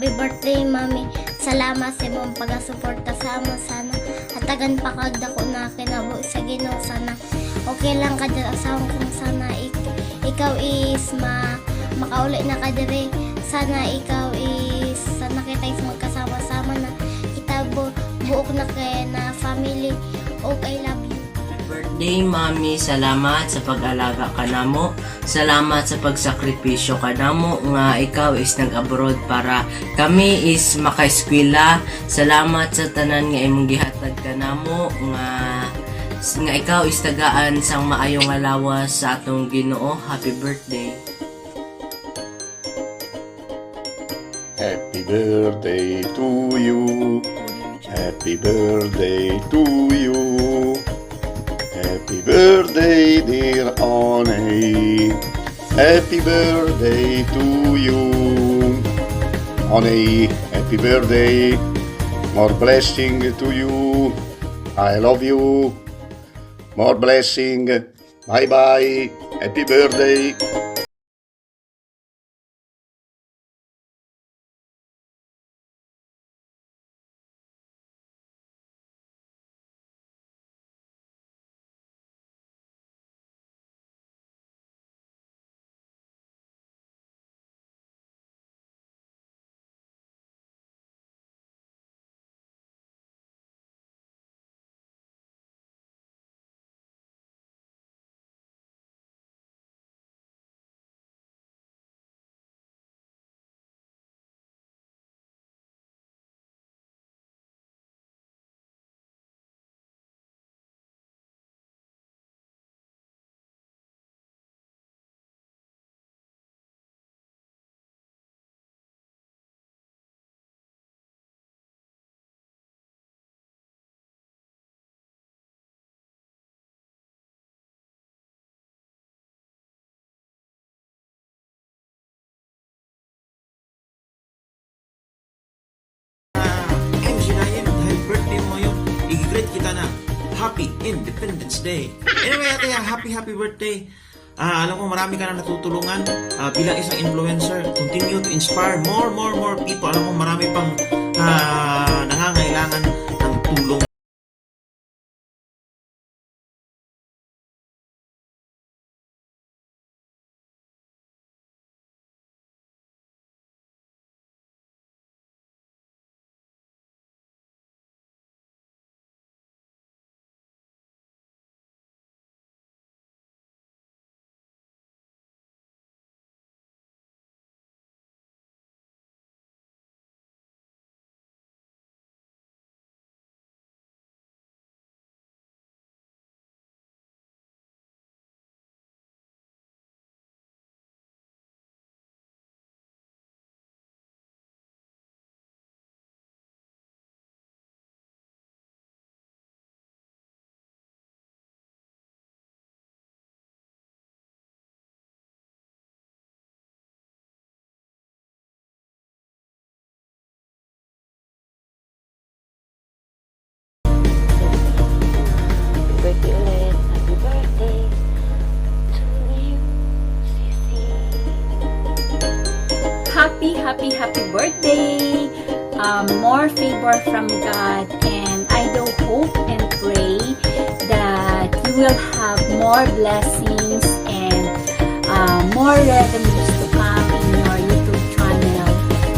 Happy birthday, Mami. Salamat sa imong pagasuporta sa amo sana. Hatagan pa kag dako na kinabo sa Ginoo sana. Okay lang ka dyan asawang kung sana ikaw is makauli na ka dire. Sana ikaw is sana kita is magkasama-sama na kita buok na kay na family. Okay, I love you. Birthday, Mami. Salamat sa pag-alaga ka namo. Salamat sa pagsakripisyo ka namo nga ikaw is nag-abroad para kami is makaeskwela. Salamat sa tanan nga imong gihatag ka namo nga ikaw is tagaan sang maayong alawas sa atong Ginoo. Happy birthday. Happy birthday to you. Happy birthday to you. Happy birthday, dear Oney. Happy birthday to you. Oney, happy birthday. More blessing to you. I love you. More blessing. Bye-bye. Happy birthday. I-greet kita na Happy Independence Day. Anyway, kaya happy birthday. Alam ko marami ka na natutulungan bilang isang influencer. Continue to inspire more people. Alam ko marami pang nangangailangan ng tulong. Happy birthday! More favor from God, and I do hope and pray that you will have more blessings and more revenues to come in your YouTube channel.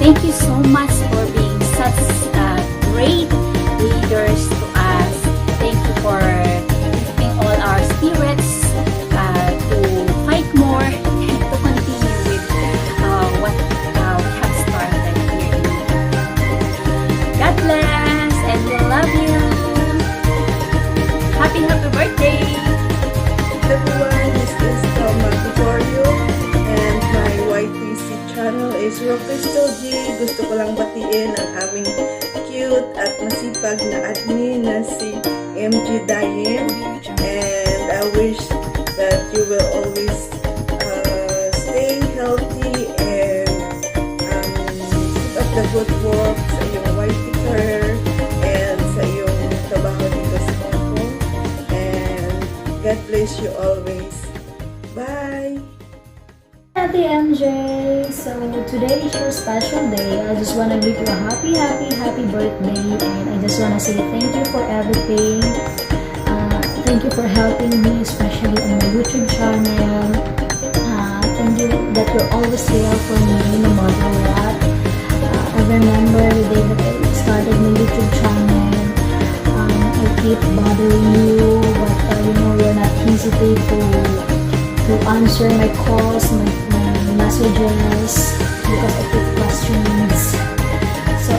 Thank you so much for being such great leaders to us. Thank you for lifting all our spirits to fight more and to continue with what we have started here. God bless, and we love you. Happy birthday! Everyone, this is Toma Gregorio and my YTC channel is Crystal G. Gusto ko lang batiin ang aming cute at masipag na admin na si MG Daim, and I wish that you will always stay healthy and keep up the good work sa iyong YT career and sa iyong trabaho dito sa Hong Kong, and God bless you always. Bye! Ate MJ. So today is your special day. I just want to give you a happy birthday, and I just want to say thank you for everything. Thank you for helping me, especially on my YouTube channel. Thank you that you're always there for me, no matter what. I remember the day that I started my YouTube channel. I keep bothering you, but you're not hesitate to answer my calls, my messages, because I keep questions. So,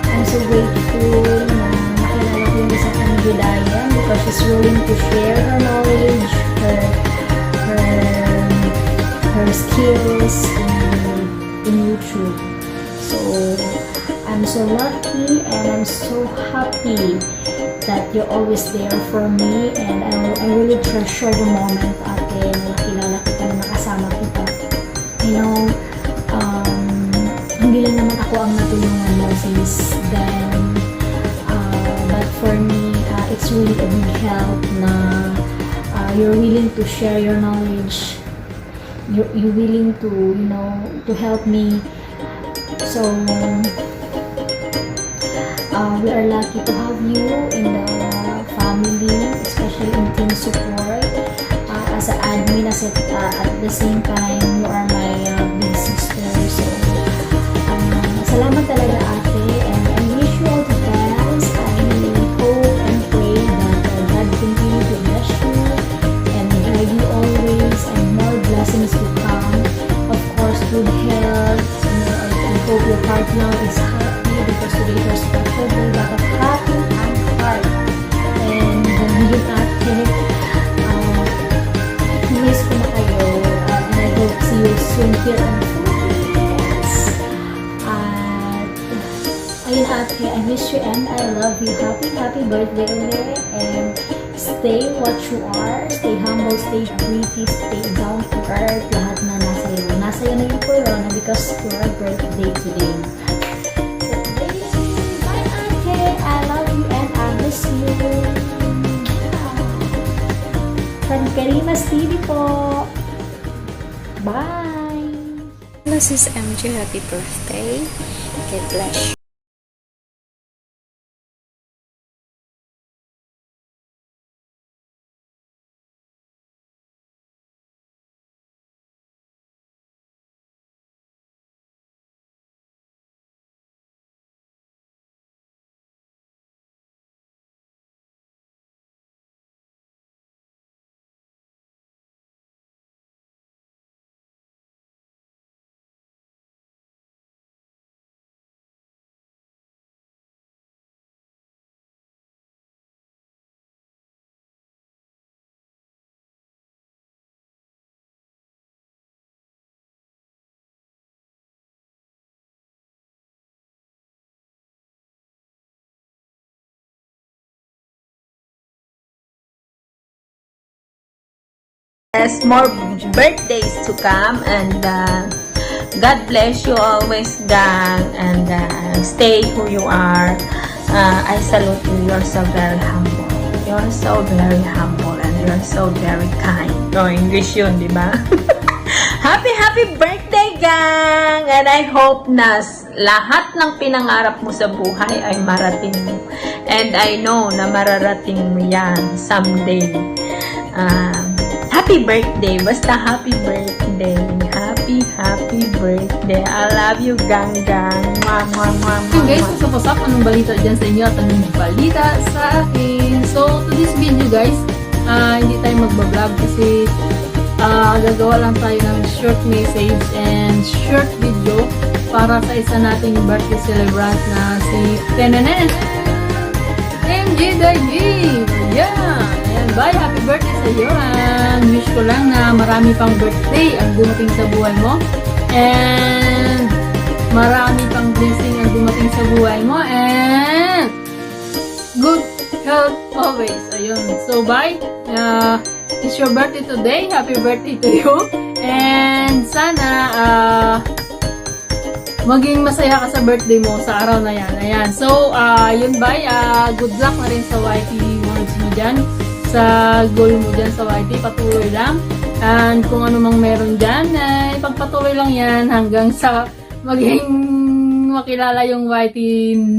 I'm so grateful na nakilala ko yung isa kong Judayan because she's willing to share her knowledge, her skills in YouTube. So, I'm so lucky and I'm so happy that you're always there for me, and I really treasure the moment, ate, na nakilala kita, na nakasama kita. Hindi lang naman ako ang natulungan mo since then, but for me, it's really a big help na you're willing to share your knowledge, you're willing to help me. So, we are lucky to have you in the family, especially in team support. As an admin, at the same time, you are my big sister. So, salamat talaga, ate, and I wish you all the best. I hope and pray that God continue to bless you and guide you always, and more blessings to come. Of course, good health. I hope your partner is happy because today is your special day. Lot of happy and heart. And yun, ate, miss ko na kayo, and I hope see you soon here in the Philippines. Ayun, ate, I miss you and I love you. Happy birthday ulit, and stay what you are, stay humble, stay pretty, stay down to earth. Lahat na nasa iyo. Nasa iyo na yung corona because your birthday today. So today, bye, ate. I love you and I miss you. From Karimas TV po. Bye! This is MJ. Happy birthday. God bless you. There's more birthdays to come, and God bless you always, gang, and stay who you are. I salute you. You're so very humble. You're so very humble, and you're so very kind. No, English yun, di ba? Happy birthday, gang! And I hope na lahat ng pinangarap mo sa buhay ay marating mo. And I know na mararating mo yan someday. Happy birthday! Basta happy birthday! Happy birthday! I love you, gang. Mwah, mwah, mwah, So mwah, guys, mwah. usap-usap, anong balita dyan sa inyo at anong balita sa akin. So, to this video guys, hindi tayo magbablog kasi gagawa lang tayo ng short message and short video para sa isa nating birthday celebrant na si Tenenet MJ Daigi. Yeah! Ayan, bye! Happy birthday sa iyo, and wish ko lang na marami pang birthday ang dumating sa buhay mo, and marami pang blessing ang dumating sa buhay mo, and good health always. Ayun. So, bye! It's your birthday today. Happy birthday to you. And sana maging masaya ka sa birthday mo sa araw na yan. Ayan. So, yun bye. Good luck na rin sa YT words mo dyan. Sa goal mo dyan sa YT. Patuloy lang. And kung ano mang meron dyan, ipagpatuloy lang yan hanggang sa maging makilala yung YT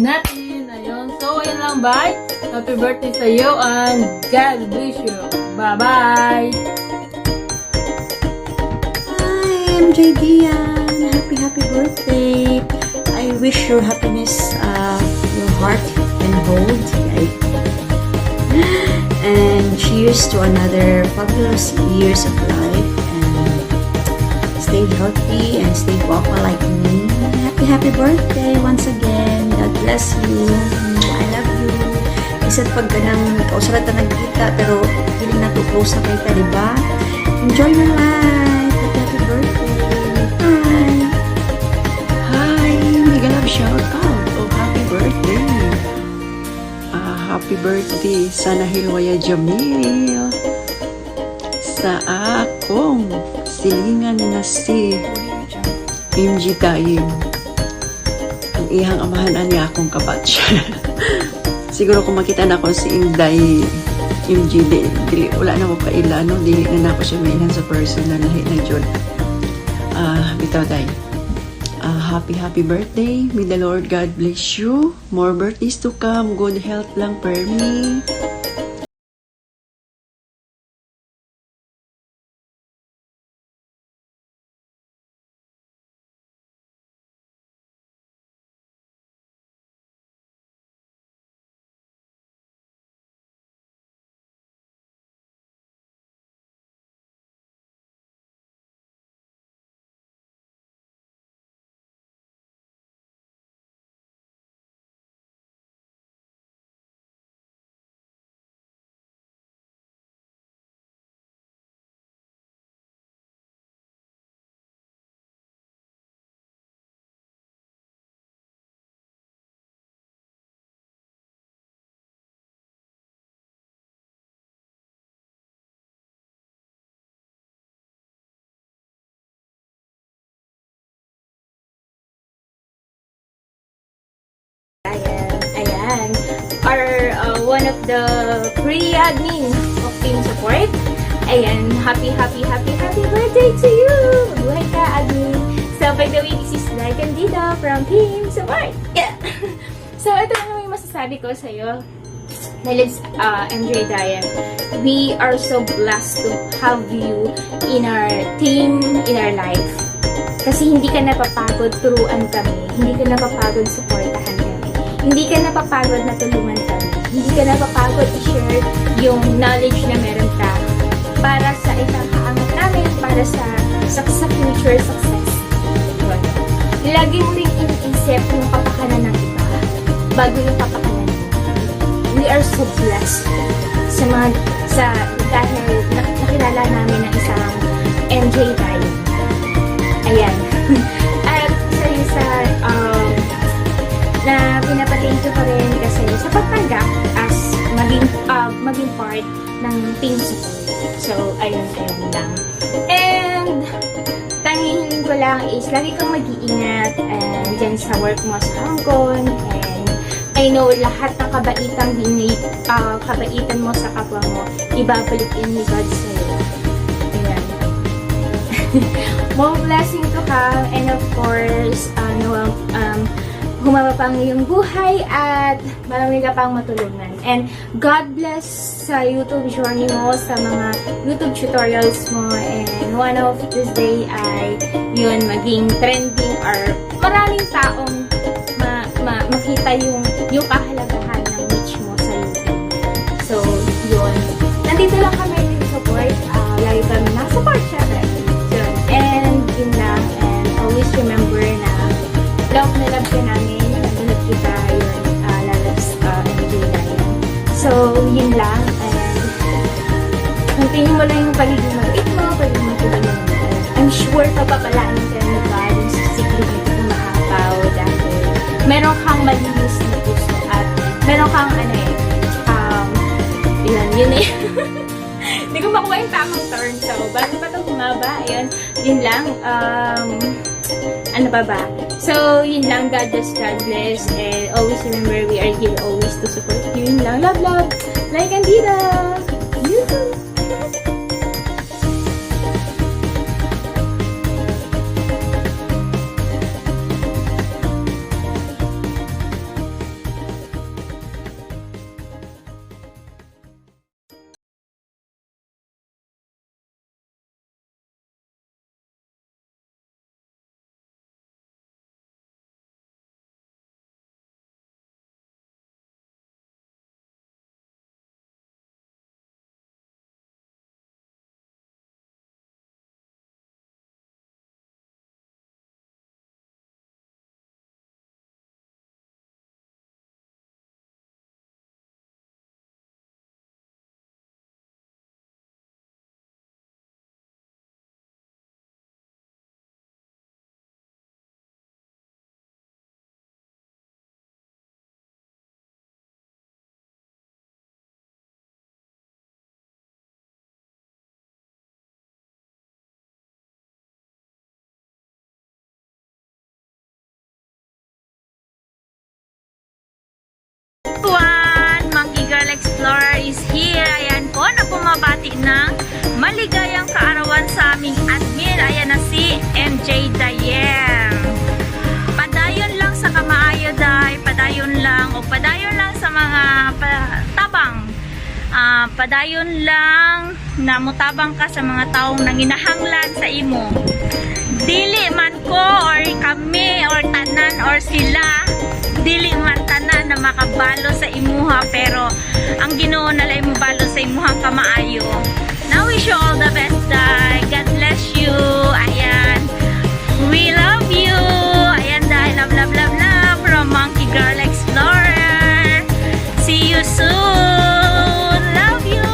natin. Ayun. So, ayun lang. Bye. Happy birthday sa iyo and God bless you. Bye-bye. Hi, MJ Dian. Happy birthday. I wish your happiness, your heart can hold. Right? And cheers to another fabulous years of life. And stay healthy and stay vocal like me. Happy birthday once again. God bless you. I love you. Isa't pag ganang kausara ta nagkita pero feeling na too close na kita, diba? Enjoy your life. Happy birthday. Bye. Hi, mega love shout out. Oh, happy birthday. Happy birthday sa Nahilwaya Jamil. Sa akong silingan na si MJ Dayim. Ang ihang amahan niya akong kabatch. Siguro kung makita na ako si Inday MJ, dili, wala na mo kaila, no? Dili na ako siya mainan sa personal lahi na Jod. Bitaw day. Happy birthday. May the Lord God bless you. More birthdays to come. Good health lang per me. Ayan. Our one of the pre-admin of Team Support. Ayan. Happy birthday to you! Mabuhay ka, admin. So, by the way, this is Lai Candida from Team Support. Yeah! So, ito na naman yung masasabi ko sa'yo. It's MJ Diane. We are so blessed to have you in our team, in our life. Kasi hindi ka napapagod turuan kami. Hindi ka napapagod supportahan kami. Hindi ka napapagod na tulungan kami. Hindi ka napapagod i-share yung knowledge na meron ka para sa ipangkaangat namin, para sa future success. Lagi mo rin iniisip yung kapakanan ng iba bago yung kapakanan mo. We are so blessed dahil nakilala namin ng isang MJ Diane. Ayan. At na pinapathank you pa rin kasi sa pagtanggap as maging part ng Team Support. So, ayun lang. And, tanging hiling ko lang is lagi kang mag-iingat and dyan sa work mo sa Hong Kong. And I know lahat ng kabaitan mo sa kapwa mo, ibabalik ni God sa'yo. Ayan. More blessing to come, and of course, humaba pang iyong buhay at marami ka pang matulungan. And God bless sa YouTube journey mo, sa mga YouTube tutorials mo, and one of this day ay yun, maging trending or maraming taong makita yung kahalagahan ng niche mo sa YouTube. So, yun. Nandito lang kami din support. Lagi kami na-support syempre. So, and yun lang. And always remember na love na love ka namin. Nandunod kita yun. Lalabs MJ Diane. So, yun lang. And continue mo lang yung pagiging mabait mo, pagiging matulungan mo. I'm sure papapalaan ka ni God yung secret ng mahapaw dahil meron kang malinis na puso at meron kang yun eh. Hindi ko makuha yung tamang turn. So, bago pa ito humaba, ayun, yun lang. Ano ba? So, yun lang. God bless. And always remember, we are here always to support you. Yun lang. Love. Like Candida. You. MJ Dayem. Padayon lang sa kamaayo day, padayon lang o padayon lang sa mga tabang. Padayon lang na mutabang ka sa mga taong nanginahanglan sa imo. Dili man ko or kami or tanan or sila, dili man tanan na makabalo sa imuha, pero ang Ginoo nalay mo balo sa imuha kamaayo. Now wish you all the best, day. God bless you. Ayan. We love you. Ayan, day. Love, love, love, love from Monkey Girl Explorer. See you soon. Love you.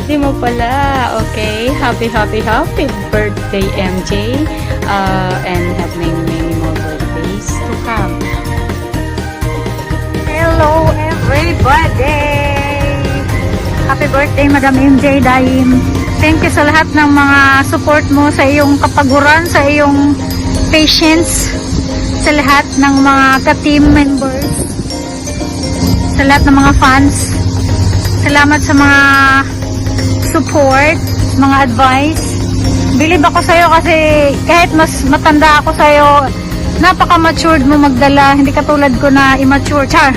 Di mo pala. Okay. Happy birthday, MJ. And have many more birthdays to come. Hello, everybody. Happy birthday, Madam MJ Daim. Thank you sa lahat ng mga support mo, sa iyong kapaguran, sa iyong patience, sa lahat ng mga ka-team members, sa lahat ng mga fans. Salamat sa mga support, mga advice. Believe ako sa'yo kasi kahit mas matanda ako sa'yo, napaka-matured mo magdala. Hindi katulad ko na immature. Char!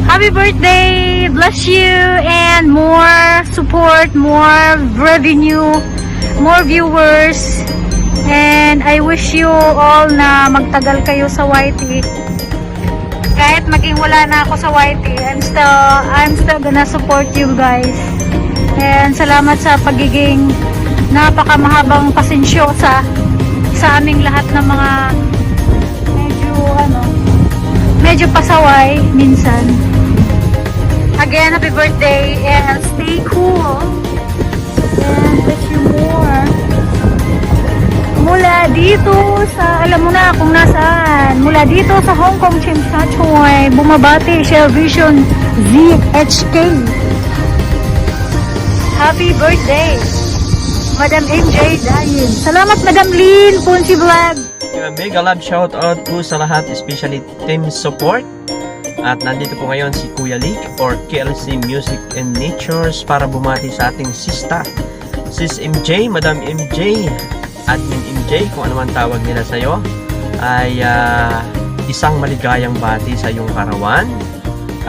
Happy birthday! Bless you! And more support, more revenue, more viewers. And I wish you all na magtagal kayo sa YT. Kahit maging wala na ako sa YT, I'm still gonna support you guys. And salamat sa pagiging napakamahabang pasensyosa sa aming lahat ng mga medyo pasaway minsan. Again, happy birthday and stay cool and wish you more. Mula dito sa, alam mo na kung nasaan, mula dito sa Hong Kong Chimsachoy, bumabati Shell Vision ZHK. Happy birthday, Madam MJ Dayin. Salamat, Madam Lynn Punsi Vlog. Mega love shout out po sa lahat, especially team support. At nandito po ngayon si Kuya Lee or KLC Music and Natures para bumati sa ating sista, Sis MJ, Madam MJ, Admin MJ, kung ano man tawag nila sa'yo, ay isang maligayang bati sa iyong karawan.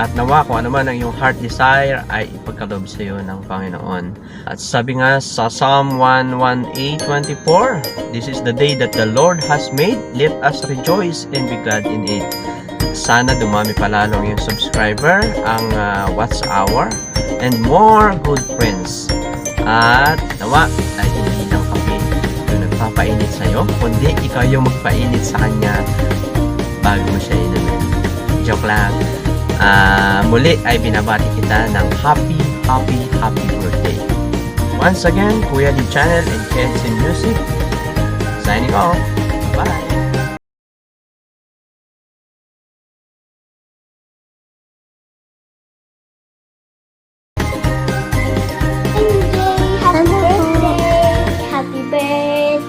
At nawa kung ano man ang iyong heart desire ay ipagkaloob sa iyo ng Panginoon. At sabi nga sa Psalm 118:24, this is the day that the Lord has made, let us rejoice and be glad in it. Sana dumami palalo ang iyong subscriber, ang watch hour, and more good friends. At nawa ay hindi lang kami yung nagpapainit sa iyo, kundi ikaw yung magpainit sa kanya bago mo siya inumin. Joke lang. Muli ay binabati kita ng happy birthday. Once again, Kuya Lee Channel and KLC Music signing off. Bye! Happy birthday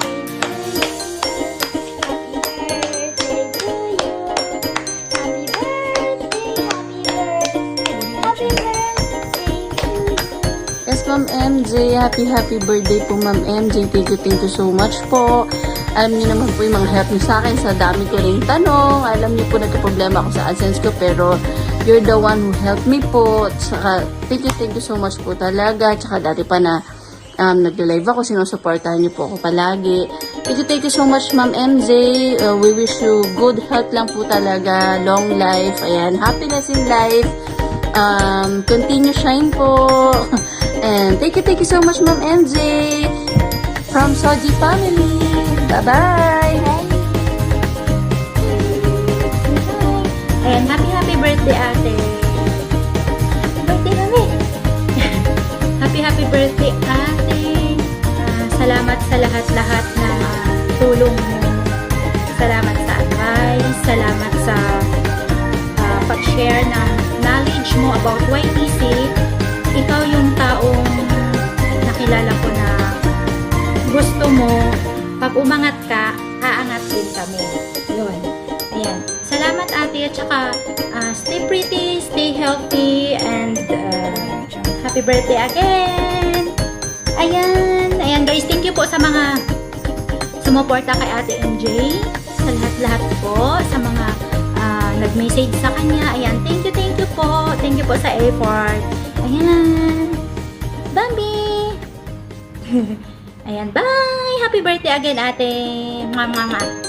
to you. Happy birthday to you. Yes, Ma'am MJ. Happy birthday po, Ma'am MJ. Thank you so much po. Alam niyo naman po yung mga help niyo sa akin sa dami ko ring tanong. Alam niyo po nagka-problema ako sa AdSense ko, pero you're the one who helped me po. Saka, thank you so much po talaga. Tsaka dati pa na nag-live ako, sinusuportahan niyo po ako palagi. Thank you so much, Ma'am MJ. We wish you good health lang po talaga, long life, ayan, happiness in life. Continue shine po. And thank you so much, Ma'am MJ. From Soji family. Bye-bye. And happy birthday, ate. Happy birthday, mami. happy birthday, ate. Salamat sa lahat-lahat na tulong mo. Salamat sa advice. Salamat sa pag-share ng knowledge mo about YTC. Ikaw yung taong nakilala ko na gusto mo, pag umangat ka, aangat din kami. Yun. Ayan. Salamat, ate, at saka stay pretty, stay healthy, and happy birthday again! Ayan, ayan guys, thank you po sa mga sumuporta kay Ate MJ. Sa lahat-lahat po, sa mga nag-message sa kanya. Ayan, thank you po. Thank you po sa effort. Ayan. Bambi! Ayan, bye! Happy birthday again, ate! Mama.